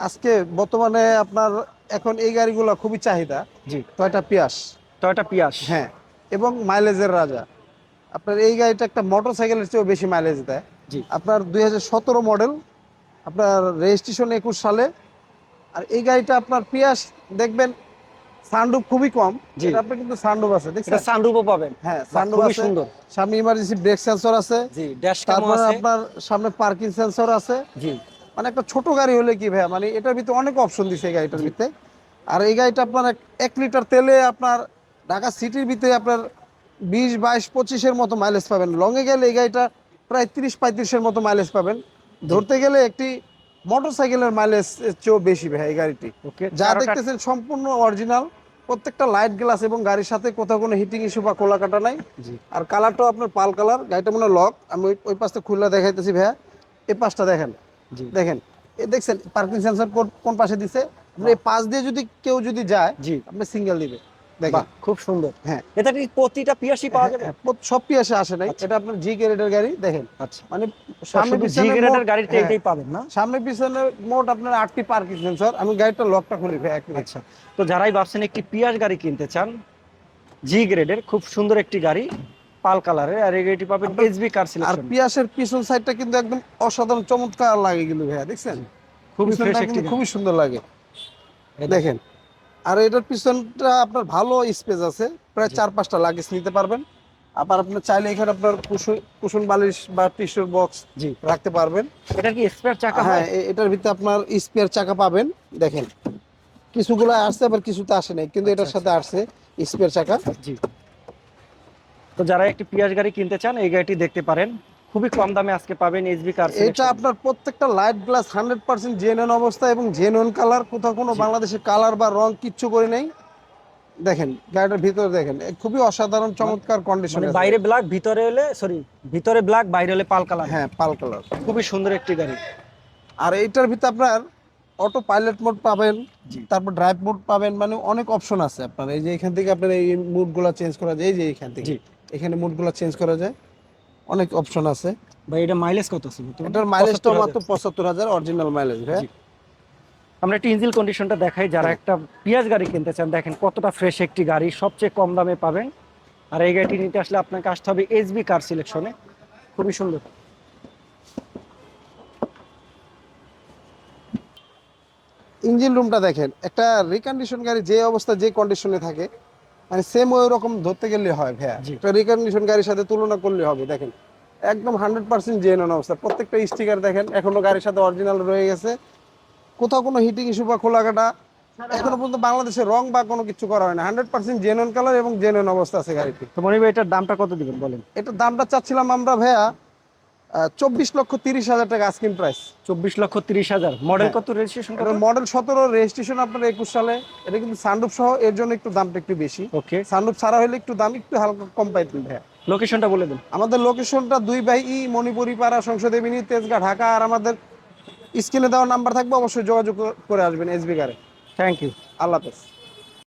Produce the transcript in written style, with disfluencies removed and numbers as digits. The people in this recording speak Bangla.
আজকে বর্তমানে আপনার এখন এই গাড়িগুলো খুবই চাহিদা। জি। টয়োটা পিয়াস। টয়োটা পিয়াস। হ্যাঁ, এবং মাইলেজের রাজা। আপনার এই গাড়িটা একটা মোটরসাইকেলের চেয়েও বেশি মাইলেজ দেয়। জি। আপনার 2017 মডেল, আপনার রেজিস্ট্রেশন 21 সালে। আর এই গাড়িটা আপনার পিয়াস দেখবেন সানরুফ খুবই কম। জি। এটা আপনি কিন্তু সানরুফ আছে, এটা দেখছেন? সানরুফও পাবেন। হ্যাঁ, বাহ, সানরুফ খুবই আছে। সুন্দর। সামনে ইমার্জেন্সি ব্রেক সেন্সর আছে। জি, ড্যাশ ক্যামও তারপরে আছে। আপনার সামনে পার্কিং সেন্সর আছে। জি। মানে একটা ছোট গাড়ি হলে কি ভাই, মানে এটার ভিতরে অনেক অপশন দিছে এই গাড়িটার জি। ভিতরে। আর এই গাড়িটা আপনার 1 লিটার তেলে আপনার ঢাকা সিটির ভিতরে আপনার 20, 22, 25-এর মতো মাইলেজ পাবেন। লংয়ে গেলে এই গাড়িটা প্রায় 30-35-এর মতো মাইলেজ পাবেন। জি। ধরতে গেলে একটি মোটরসাইকেলের মাইলেজ চেয়েও বেশি ভাই এই গাড়িটি। ওকে, যা চারোটা। দেখতেছেন সম্পূর্ণ অরিজিনাল। প্রত্যেকটা লাইট গ্লাস এবং গাড়ির সাথে কোথাও কোনো হিটিং ইস্যু বা খোলা কাটা নাই। জি। আর কালারটাও আপনার পাল কালার। গাড়িটা মনে হয় লক। আমি ওই পাশটা খুললা দেখাইতেছি ভাইয়া। এই পাশটা দেখেন। জি। দেখেন, এ দেখছেন পার্কিং সেন্সর কোন পাশে দিছে। আপনি এই পাশ দিয়ে যদি কেউ যদি যায়, জি। আপনি সিঙ্গেল দিবে। দেখেন। বাহ, খুব সুন্দর। হ্যাঁ, এটা কি প্রতিটা পিয়াসই পাওয়া হ্যাঁ, যাবে? হ্যাঁ, সব পিয়াসে আসে নাই। আচ্ছা। এটা আপনার জি গ্রেডের গাড়ি। দেখেন, আচ্ছা। মানে তো সামনে শুধু জি পিছনে মোট, গ্রেডের গাড়িতে হ্যাঁ, এটাই পাবেন না? সামনে পিছনে মোট আপনার 8টি পার্কিং সেন্সর। আমি গাড়িটা লকটা খুলি ভাই 1 মিনিট। আচ্ছা। তো যারাই ভাবছেন একটি পিয়াস গাড়ি কিনতে চান, জি গ্রেডের খুব সুন্দর একটি গাড়ি, পাল কালারের, আর এই গাড়িটি পাবেন আপনার এসবি কার আর সিলেকশন। পিয়াসের পিছন সাইডটা কিন্তু একদম অসাধারণ চমৎকার লাগে কিন্তু ভাইয়া, দেখছেন? খুবই ফ্রেশ পিছনটা একটি কিন্তু গাড়ি। খুবই সুন্দর লাগে। এই দেখেন। দেখেন, আর এটার পিছনটা আপনার ভালো স্পেস আছে। প্রায় জি। 4-5টা লাগেজ নিতে পারবেন। আবার আপনার চাইলে এখানে আপনার কুশন বালিশ বা টিস্যুর বক্স জি। রাখতে পারবেন। এটা কি স্পেয়ার চাকা হ্যাঁ, হয়? এটার ভিতরে আপনার স্পেয়ার চাকা পাবেন। দেখেন, কিছুগুলো আসছে আবার কিছুতে আসে নাই, কিন্তু আচ্ছা এটার আচ্ছা। সাথে আসছে স্পেয়ার চাকা। জি। তো যারা একটি পিয়াস গাড়ি কিনতে চান এই গাড়িটি দেখতে পারেন, খুবই কম দামে আজকে পাবেন এসবি কার এটা সিলেকশন। আপনার প্রত্যেকটা লাইট গ্লাস 100% জেনুইন অবস্থা এবং জেনুইন কালার। কোথাও কোনো জি। বাংলাদেশে কালার বা রং কিচ্ছু করে নেই। দেখেন গাড়িটার ভিতরে দেখেন, খুবই অসাধারণ মানে চমৎকার কন্ডিশন মানে আছে বাইরে গাড়িটা। ব্ল্যাক, ভিতরে হলে সরি, ভিতরে ব্ল্যাক, বাইরে হলে পাল কালার। হ্যাঁ, পাল কালার। খুবই সুন্দর একটি গাড়ি। আর এইটার ভিতরে আপনার অটো পাইলট মোড পাবেন। জি। তারপর ড্রাইভ মোড পাবেন, মানে অনেক অপশন আছে আপনার। এই যে এখান থেকে আপনার এই মুডগুলো চেঞ্জ করা যায়। এই যে এখান থেকে জি। এখানে মুডগুলো চেঞ্জ করা যায়। অনেক অপশন আছে। ভাই, এটা মাইলেজ কত আছে বর্তমানে? এটার মাইলেজটাও ৭৫,০০০। মাত্র 75,000 অরিজিনাল মাইলেজ। হ্যাঁ, জি। আমরা একটি ইঞ্জিন কন্ডিশনটা দেখাই, যারা হ্যাঁ। একটা পিয়াজ গাড়ি কিনতে চান দেখেন কতটা ফ্রেশ একটি গাড়ি, সবচেয়ে কম দামে পাবেন। আর এই গাড়িটি নিতে আসলে আপনাকে আসতে হবে এসবি কার সিলেকশনে। খুবই সুন্দর। ইঞ্জিন রুমটা দেখেন, একটা রিকন্ডিশন গাড়ি যে অবস্থা যে কন্ডিশনে থাকে, মানে সেম ওই রকম ধরতে গেলে হয় ভাইয়া। জি। একটা রিকন্ডিশন গাড়ির সাথে তুলনা করলে হবে। দেখেন, একদম 100% জেনুইন অবস্থা। প্রত্যেকটা স্টিকার দেখেন এখনো গাড়ির সাথে অরিজিনাল রয়ে গেছে। কোথাও কোনো হিটিং ইস্যু বা খোলা কাটা এখনো পর্যন্ত বাংলাদেশে রং বা কোনো কিছু করা হয় না। 100% জেনুইন কালার এবং জেনুইন অবস্থা আছে গাড়িটি। তো মনির ভাই, এটার দামটা কত দিবেন বলেন? এটার দামটা চাচ্ছিলাম আমরা ভাইয়া 24,30,000 টাকা আস্কিং প্রাইস। 24,30,000। মডেল হ্যাঁ, কত, রেজিস্ট্রেশন কত? এটা মডেল 17, রেজিস্ট্রেশন আপনার 21 সালে। এটা কিন্তু সানরুফ সহ, এর জন্য একটু দামটা একটু বেশি। ওকে। সানরুফ ছাড়া হলে একটু দাম একটু হালকা কম পাইতেন ভাইয়া। লোকেশনটা বলে দেন। আমাদের লোকেশনটা 2/E মণিপুরি পাড়া, সংসদ এভিনিউ, তেজগাঁ, ঢাকা। আর আমাদের স্ক্রিনে দেওয়া নাম্বার থাকবে, অবশ্যই যোগাযোগ করে আসবেন এসবি গাড়ি। Thank you. আল্লাহ হাফেজ।